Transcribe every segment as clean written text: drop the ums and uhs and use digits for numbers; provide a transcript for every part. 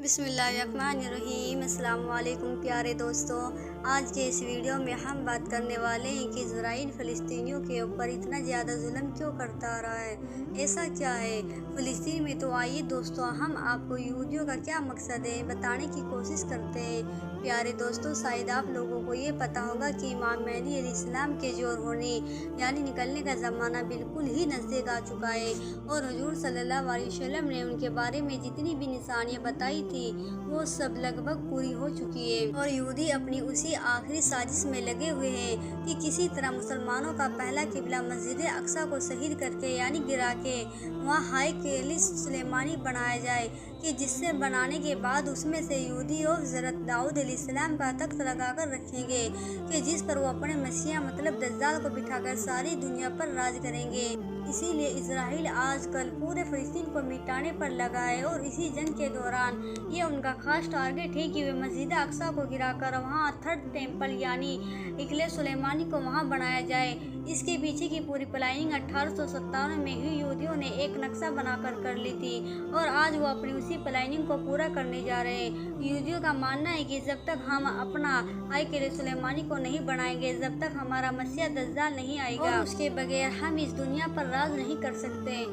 بسم اللہ الرحمن الرحیم۔ السلام علیکم پیارے دوستوں، آج کے اس ویڈیو میں ہم بات کرنے والے ہیں کہ اسرائیل فلسطینیوں کے اوپر اتنا زیادہ ظلم کیوں کرتا آ رہا ہے، ایسا کیا ہے فلسطین میں۔ تو آئیے دوستوں، ہم آپ کو یہودیوں کا کیا مقصد ہے بتانے کی کوشش کرتے ہیں۔ پیارے دوستوں، شاید آپ لوگوں کو یہ پتہ ہوگا کہ امام مہدی علیہ السلام کے ظہور ہونے یعنی نکلنے کا زمانہ بالکل ہی نزدیک آ چکا ہے، اور حضور صلی اللہ علیہ وسلم نے ان کے بارے میں جتنی بھی نشانیاں بتائی تھی وہ سب لگ بھگ پوری ہو چکی ہے، اور یہودی اپنی اسی آخری سازش میں لگے ہوئے ہیں کہ کسی طرح مسلمانوں کا پہلا قبلہ مسجد اقصی کو شہید کر کے یعنی گرا کے وہاں ہیکل سلیمانی بنایا جائے، کہ جس سے بنانے کے بعد اس میں سے یہودی اور حضرت داؤد علیہ السلام کا تخت لگا کر رکھیں گے، کہ جس پر وہ اپنے مسیح مطلب دجال کو بٹھا کر ساری دنیا پر راج کریں گے۔ اسی لیے اسرائیل آج کل پورے فلسطین کو مٹانے پر لگا ہے، اور اسی جنگ کے دوران یہ ان کا خاص ٹارگٹ ہے کہ وہ مسجد اقصی کو گرا کر وہاں تھرڈ ٹیمپل یعنی ہیکل سلیمانی کو وہاں بنایا جائے۔ اس کے پیچھے کی پوری پلاننگ 1897 میں ہی یہودیوں نے ایک نقشہ بنا کر لی تھی، اور آج وہ اپنی اسی پلاننگ کو پورا کرنے جا رہے ہیں۔ یہودیوں کا ماننا ہے کہ جب تک ہم اپنا ہیکل سلیمانی کو نہیں بنائیں گے، جب تک ہمارا مسیح دجال نہیں آئے گا، اور اس کے بغیر ہم اس دنیا پر راج نہیں کر سکتے۔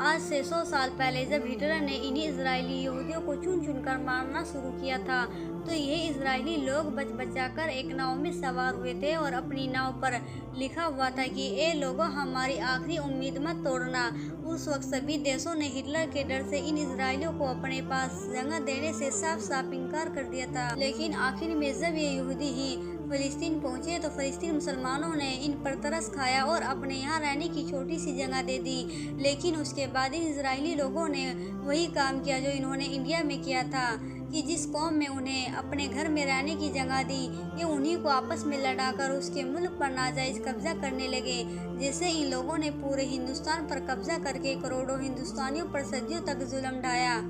آج سے 100 سال پہلے جب ہٹلر نے انہی اسرائیلی یہودیوں کو چن چن کر مارنا شروع کیا تھا، تو یہ اسرائیلی لوگ بچا کر ایک ناؤ میں سوار ہوئے تھے، اور اپنی ناؤ پر لکھا ہوا تھا کہ اے لوگوں، ہماری آخری امید مت توڑنا۔ اس وقت سبھی دیشوں نے ہٹلر کے ڈر سے ان اسرائیلیوں کو اپنے پاس جگہ دینے سے صاف صاف انکار کر دیا تھا۔ لیکن آخر میں جب یہ یہودی ہی فلسطین پہنچے تو فلسطین مسلمانوں نے ان پر ترس کھایا اور اپنے یہاں رہنے کی چھوٹی سی جگہ دے دی۔ لیکن اس کے بعد ان اسرائیلی لوگوں نے وہی کام کیا جو انہوں نے انڈیا میں کیا تھا، کہ جس قوم میں انہیں اپنے گھر میں رہنے کی جگہ دی، یہ انہی کو آپس میں لڑا کر اس کے ملک پر ناجائز قبضہ کرنے لگے۔ جیسے ان لوگوں نے پورے ہندوستان پر قبضہ کر کے کروڑوں ہندوستانیوں پر صدیوں تک ظلم ڈھایا،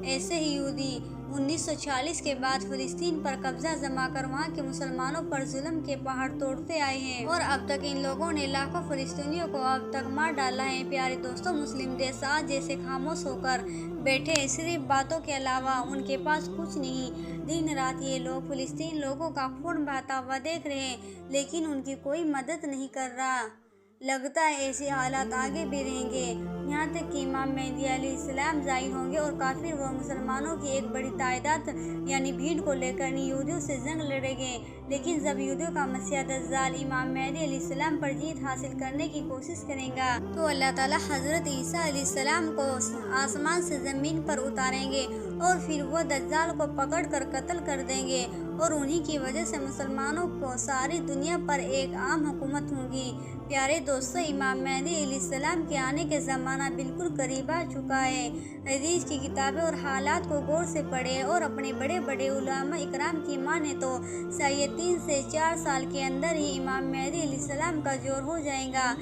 ایسے ہی یہودی 1946 کے بعد فلسطین پر قبضہ جما کر وہاں کے مسلمانوں پر ظلم کے پہاڑ توڑتے آئے ہیں، اور اب تک ان لوگوں نے لاکھوں فلسطینیوں کو اب تک مار ڈالا ہے۔ پیارے دوستوں، مسلم دیش آج جیسے خاموش ہو کر بیٹھے ہیں، صرف باتوں کے علاوہ ان کے پاس کچھ نہیں۔ دن رات یہ لوگ فلسطین لوگوں کا خون بہتا ہوا دیکھ رہے ہیں، لیکن ان کی کوئی مدد نہیں کر رہا۔ لگتا ہے ایسے حالات آگے بھی رہیں گے، یہاں تک کہ امام مہدی علیہ السلام ظاہر ہوں گے، اور کافر وہ مسلمانوں کی ایک بڑی تعداد یعنی بھیڑ کو لے کر یہودیوں سے جنگ لڑیں گے۔ لیکن جب یہودیوں کا مسیح دجال امام مہدی علیہ السلام پر جیت حاصل کرنے کی کوشش کرے گا، تو اللہ تعالیٰ حضرت عیسیٰ علیہ السلام کو آسمان سے زمین پر اتاریں گے، اور پھر وہ دجال کو پکڑ کر قتل کر دیں گے، اور انہی کی وجہ سے مسلمانوں کو ساری دنیا پر ایک عام حکومت ہوگی۔ پیارے دوستوں، امام مہدی علیہ السلام کے آنے کا زمانہ بالکل قریب آ چکا ہے۔ حدیث کی کتابیں اور حالات کو غور سے پڑھیں، اور اپنے بڑے بڑے علماء اکرام کی مانیں تو شاید 3 سے 4 سال کے اندر ہی امام مہدی علیہ السلام کا ظہور ہو جائے گا۔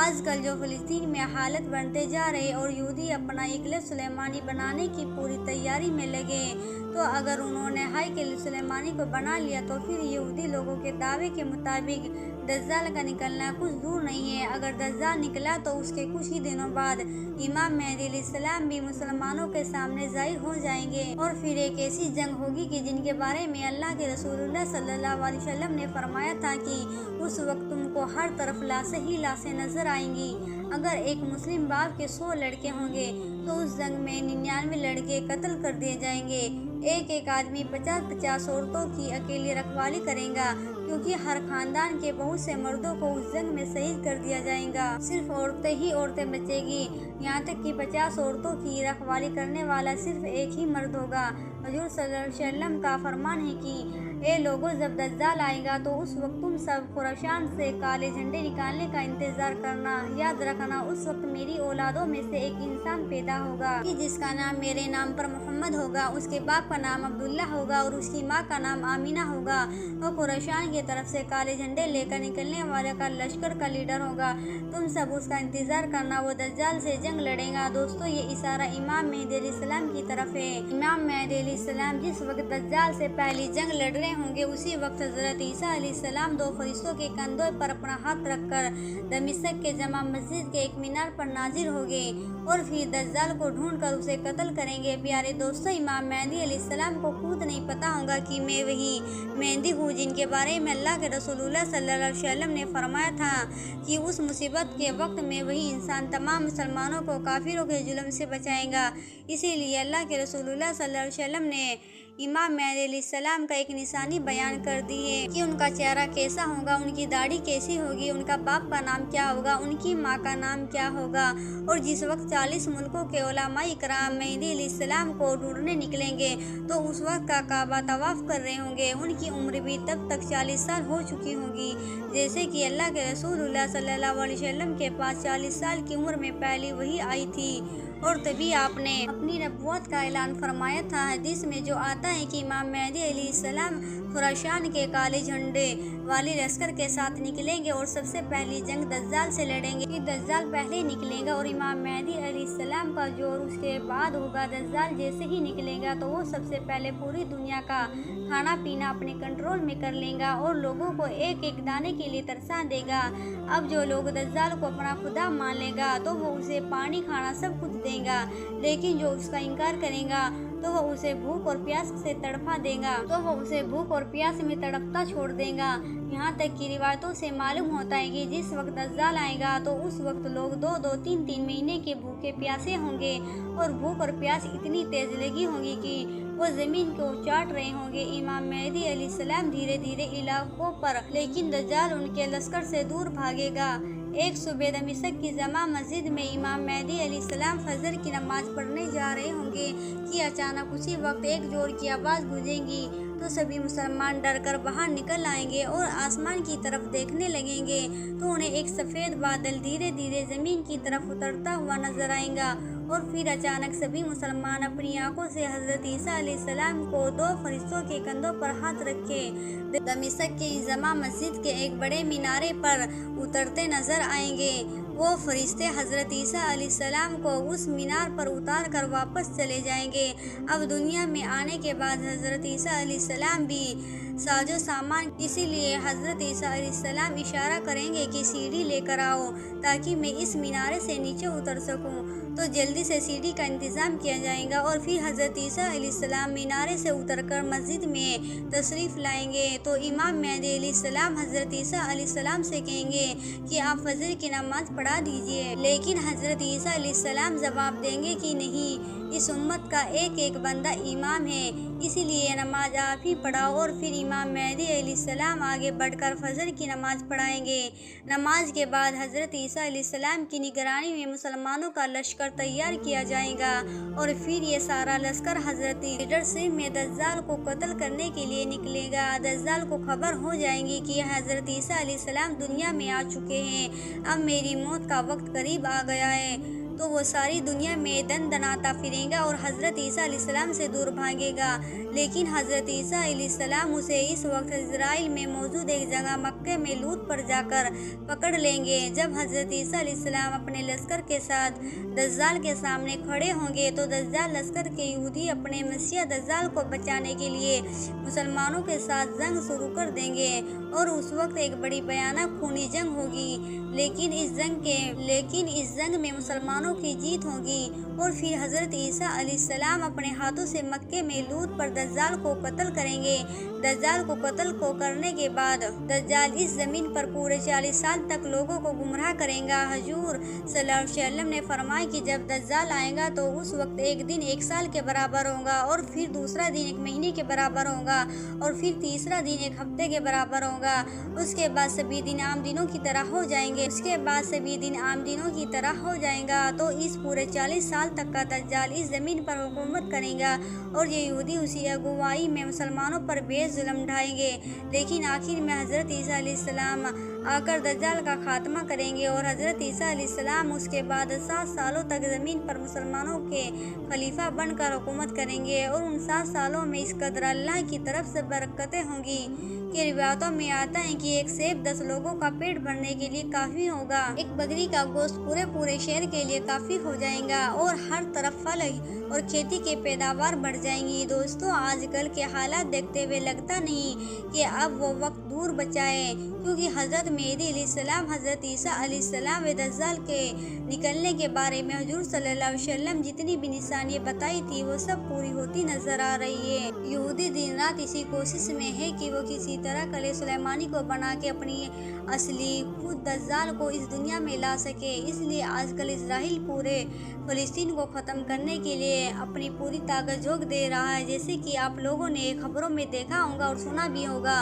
آج کل جو فلسطین میں حالات بڑھتے جا رہے اور یہودی اپنا ہیکل سلیمانی بنانے کی پوری تیاری میں لگے ہیں، تو اگر انہوں نے ہیکل سلیمانی کو بنا لیا تو پھر یہودی لوگوں کے دعوے کے مطابق دجال کا نکلنا کچھ دور نہیں ہے۔ اگر دجال نکلا تو اس کے کچھ ہی دنوں بعد امام مہدی علیہ السلام بھی مسلمانوں کے سامنے ظاہر ہو جائیں گے، اور پھر ایک ایسی جنگ ہوگی کہ جن کے بارے میں اللہ کے رسول اللہ صلی اللہ علیہ وسلم نے فرمایا تھا کہ اس وقت تم کو ہر طرف لاشیں ہی لاشیں نظر آئیں گی۔ اگر ایک مسلم باپ کے 100 لڑکے ہوں گے تو اس جنگ میں 99 لڑکے قتل کر دیے جائیں گے۔ ایک آدمی 50 عورتوں کی اکیلی رکھوالی کرے گا، کیونکہ ہر خاندان کے بہت سے مردوں کو اس جنگ میں شہید کر دیا جائے گا۔ صرف عورتیں ہی عورتیں بچے گی، یہاں تک کہ 50 عورتوں کی رکھوالی کرنے والا صرف ایک ہی مرد ہوگا۔ حضور صلی اللہ علیہ وسلم کا فرمان ہے کہ اے لوگوں، جب دجال آئے گا تو اس وقت تم سب خراسان سے کالے جھنڈے نکالنے کا انتظار کرنا۔ یاد رکھنا، اس وقت میری اولادوں میں سے ایک انسان پیدا ہوگا کہ جس کا نام میرے نام پر محمد ہوگا، اس کے باپ کا نام عبداللہ ہوگا، اور اس کی ماں کا نام آمینہ ہوگا۔ وہ خراسان की तरफ से काले झंडे लेकर निकलने वाले का लश्कर का लीडर होगा। तुम सब उसका इंतजार करना, वो दज्जाल से जंग लड़ेगा। दोस्तों, ये इशारा इमाम मेहदी अलैहिस्सलाम की तरफ है। इमाम मेहदी अलैहिस्सलाम जिस वक्त दज्जाल से पहली जंग लड़ रहे होंगे, उसी वक्त हजरत ईसा अलैहिस्सलाम दो फरिश्तों के कंधों पर अपना हाथ रखकर दमिश्क के जमा मस्जिद के एक मीनार पर नाजिर होंगे और फिर दज्जाल को ढूंढ कर उसे कत्ल करेंगे। प्यारे दोस्तों, इमाम मेहदी अलैहिस्सलाम को खुद नहीं पता होगा कि मैं वही मेहदी हूँ जिनके बारे में अल्लाह के रसूलुल्लाह सल्लल्लाहु अलैहि वसल्लम ने फरमाया था कि उस मुसीबत के वक्त में वही इंसान तमाम मुसलमानों को काफिरों के जुल्म से बचाएगा। इसीलिए अल्लाह के रसूलुल्लाह सल्लल्लाहु अलैहि वसल्लम ने इमाम मेहदी अलैहिस्सलाम का एक निशानी बयान कर दी है कि उनका चेहरा कैसा होगा, उनकी दाढ़ी कैसी होगी, उनका बाप का नाम क्या होगा, उनकी माँ का नाम क्या होगा। और जिस वक्त 40 मुल्कों के उलमा इकराम मेहदी अलैहिस्सलाम को ढूंढने निकलेंगे तो उस वक्त का काबा तवाफ कर रहे होंगे। उनकी उम्र भी तब तक 40 साल हो चुकी होगी, जैसे कि अल्लाह के रसूलुल्लाह सल्लल्लाहु अलैहि वसल्लम के पास 40 साल की उम्र में पहली वही आई थी और तभी आपने अपनी नबूवत का ऐलान फरमाया था। हदीस में जो आता है कि इमाम मेहदी अलैहिस्सलाम खुराशान के काले झंडे वाली लश्कर के साथ निकलेंगे और सबसे पहली जंग दज्जाल से लड़ेंगे। कि दज्जाल पहले निकलेगा और इमाम मेहदी अलैहिस्सलाम का जोर उसके बाद होगा। दज्जाल जैसे ही निकलेगा तो वो सबसे पहले पूरी दुनिया का खाना पीना अपने कंट्रोल में कर लेगा और लोगों को एक एक दाने के लिए तरसा देगा। अब जो लोग दज्जाल को अपना खुदा मान लेगा तो वो उसे पानी खाना सब कुछ देगा, लेकिन जो उसका इनकार करेगा तो वो उसे भूख और प्यास से तड़पा देगा, तो वो उसे भूख और प्यास में तड़पता छोड़ देगा। यहाँ तक की रिवायतों से मालूम होता है कि जिस वक्त दज्जाल आएगा तो उस वक्त लोग 2-2, 3-3 महीने के भूखे प्यासे होंगे और भूख और प्यास इतनी तेज लगी होगी कि वो जमीन को चाट रहे होंगे। इमाम मेहदी अलैहिस्सलाम धीरे धीरे इलाकों पर, लेकिन दज्जाल उनके लश्कर से दूर भागेगा। एक सुबह दमिश्क की जमा मस्जिद में इमाम मेहदी अलैहिस्सलाम फजर की नमाज पढ़ने जा रहे होंगे कि अचानक उसी वक्त एक जोर की आवाज़ गूंजेगी तो सभी मुसलमान डर कर बाहर निकल आएंगे और आसमान की तरफ देखने लगेंगे तो उन्हें एक सफ़ेद बादल धीरे धीरे ज़मीन की तरफ उतरता हुआ नजर आएगा। और फिर अचानक सभी मुसलमान अपनी आंखों से हजरत ईसा अलैहिस्सलाम को दो फरिश्तों के कंधों पर हाथ रखे दमिश्क के जमा मस्जिद के एक बड़े मीनारे पर उतरते नजर आएंगे। वो फरिश्ते हजरत ईसा अलैहिस्सलाम को उस मीनार पर उतार कर वापस चले जाएंगे। अब दुनिया में आने के बाद हजरत ईसा अलैहिस्सलाम भी साजो सामान, इसीलिए हजरत ईसा अलैहिस्सलाम इशारा करेंगे कि सीढ़ी लेकर आओ ताकि मैं इस मीनारे से नीचे उतर सकूं। तो जल्दी से सीढ़ी का इंतज़ाम किया जाएगा और फिर हजरत ईसा अलैहिस्सलाम मीनारे से उतरकर मस्जिद में तशरीफ़ लाएंगे। तो इमाम मेहदी अलैहिस्सलाम हजरत ईसा अलैहिस्सलाम से कहेंगे कि आप फजर की नमाज पढ़ा दीजिए, लेकिन हजरत ईसा अलैहिस्सलाम जवाब देंगे कि नहीं, इस उम्मत का एक एक बंदा इमाम है, इसीलिए नमाज आप ही पढ़ाओ। और फिर इमाम मेहदी अलैहिस्सलाम आगे बढ़कर फजर की नमाज पढ़ाएंगे। नमाज के बाद हजरत ईसा अलैहिस्सलाम की निगरानी में मुसलमानों का लश्कर तैयार किया जाएगा और फिर ये सारा लश्कर हजरत लीडरशिप में दज्जाल को कत्ल करने के लिए निकलेगा। दज्जाल को खबर हो जाएगी कि हजरत ईसा अलैहिस्सलाम दुनिया में आ चुके हैं, अब मेरी मौत का वक्त करीब आ गया है। तो वो सारी दुनिया में दनाता फिरेगा और हजरत ईसा अलैहिस्सलाम से दूर भागेगा। लेकिन हजरत ईसा अलैहिस्सलाम उसे इस वक्त इजराइल में मौजूद एक जगह मक्के में लूत पर जाकर पकड़ लेंगे। जब हजरत ईसा अलैहिस्सलाम अपने लश्कर के साथ दज्जाल के सामने खड़े होंगे तो दज्जाल लश्कर के यहूदी अपने मसीह दज्जाल को बचाने के लिए मुसलमानों के साथ जंग शुरू कर देंगे और उस वक्त एक बड़ी भयानक खूनी जंग होगी। लेकिन इस जंग में मुसलमानों की जीत होगी और फिर हजरत ईसा अलैहिस्सलाम अपने हाथों से मक्के में लूत पर दज्जाल को कत्ल करेंगे। दज्जाल को कत्ल को करने के बाद दज्जाल इस जमीन पर पूरे 40 साल तक लोगों को गुमराह करेगा। हजूर सल्लल्लाहु अलैहि वसल्लम ने फरमाया कि जब दज्जाल आएगा तो उस वक्त एक दिन 1 साल के बराबर होगा और फिर दूसरा दिन 1 महीने के बराबर होगा और फिर तीसरा दिन 1 हफ्ते के बराबर होगा। उसके बाद सभी दिन आम दिनों की तरह हो जाएंगे। तो इस पूरे 40 साल तक का दज्जाल इस जमीन पर हुकूमत करेगा और ये यहूदी उसी अगुवाई में मुसलमानों पर बेजुल्म ढाएंगे। लेकिन आखिर में हजरत ईसा अलैहिस्सलाम आकर दज्जाल का खात्मा करेंगे और हज़रत ईसा अलैहिस्सलाम उसके बाद 7 सालों तक ज़मीन पर मुसलमानों के खलीफा बनकर हुकूमत करेंगे और उन 7 सालों में इस कदर अल्लाह की तरफ से बरकतें होंगी कि रिवायतों में आता है कि एक सेब 10 लोगों का पेट भरने के लिए काफ़ी होगा। एक बकरी का गोश्त पूरे शहर के लिए काफ़ी हो जाएगा और हर तरफ फल और खेती की पैदावार बढ़ जाएंगी। दोस्तों, आजकल के हालात देखते हुए लगता नहीं कि अब वो वक्त दूर बचा है, क्योंकि हज़रत मेहदी अलैहिस्सलाम, हज़रत ईसा अलैहिस्सलाम व दज्जाल के निकलने के बारे में हुजूर सल्लल्लाहु अलैहि वसल्लम जितनी भी निशानियाँ बताई थी वो सब पूरी होती नजर आ रही है। यहूदी दिन रात इसी कोशिश में है कि वो किसी तरह कले सुलेमानी को बना के अपनी असली खुद दज्जाल को इस दुनिया में ला सके। इसलिए आजकल इजराइल पूरे फ़लस्तीन को ख़त्म करने के लिए अपनी पूरी ताकत झोंक दे रहा है। जैसे कि आप लोगों ने खबरों में देखा होगा और सुना भी होगा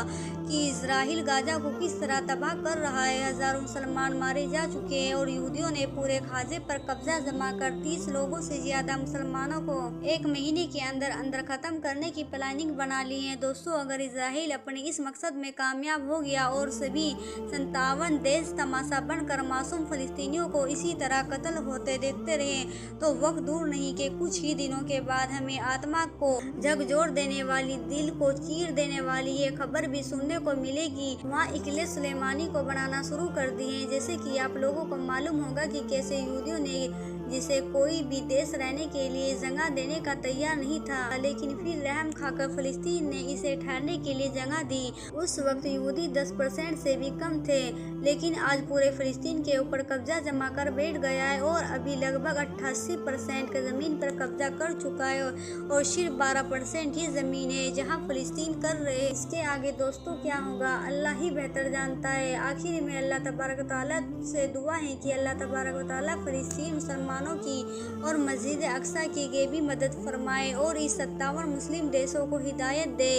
कि इजराइल गाजा को किस तरह तबाह कर रहा है। हज़ारों मुसलमान मारे जा चुके हैं और यहूदियों ने पूरे गाजे पर कब्जा जमा कर 30 लोगों से ज़्यादा मुसलमानों को 1 महीने के अंदर ख़त्म करने की प्लानिंग बना ली है। दोस्तों, अगर इजराइल अपने इस मकसद में कामयाब हो गया और सभी 57 देश तमाशा बनकर मासूम फ़लस्तीनियों को इसी तरह कत्ल होते देखते रहे, तो वक्त दूर नहीं कि कुछ ही दिनों के बाद हमें आत्मा को झकझोर देने वाली, दिल को चीर देने वाली ये खबर भी सुनने को मिलेगी। वहाँ इकले सुलेमानी को बनाना शुरू कर दिए। जैसे कि आप लोगों को मालूम होगा कि कैसे यहूदियों ने, जिसे कोई भी देश रहने के लिए जगह देने का तैयार नहीं था, लेकिन फिर रहम खाकर फ़लस्तीन ने इसे ठहरने के लिए जगह दी। उस वक्त यहूदी 10% से भी कम थे, लेकिन आज पूरे फ़लस्तीन के ऊपर कब्जा जमा कर बैठ गया है और अभी लगभग 88% की ज़मीन पर कब्जा कर चुका है और सिर्फ 12% ही ज़मीन है जहां फ़लस्तीन कर रहे। इसके आगे दोस्तों क्या होगा अल्लाह ही बेहतर जानता है। आखिर में अल्लाह तबारक व तआला से दुआ है कि अल्लाह तबारक व तआला फ़लस्तीन मुसलमानों की और मस्जिद अक्सा की भी मदद फरमाए और इस 57 मुस्लिम देशों को हिदायत दे।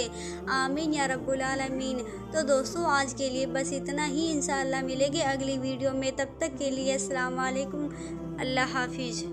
आमीन या रब्बुल आलमीन। तो दोस्तों, आज के लिए बस इतना ही। इंशाअल्लाह मिलेंगे अगली वीडियो में। तब तक के लिए अस्सलाम वालेकुम, अल्लाह हाफिज़।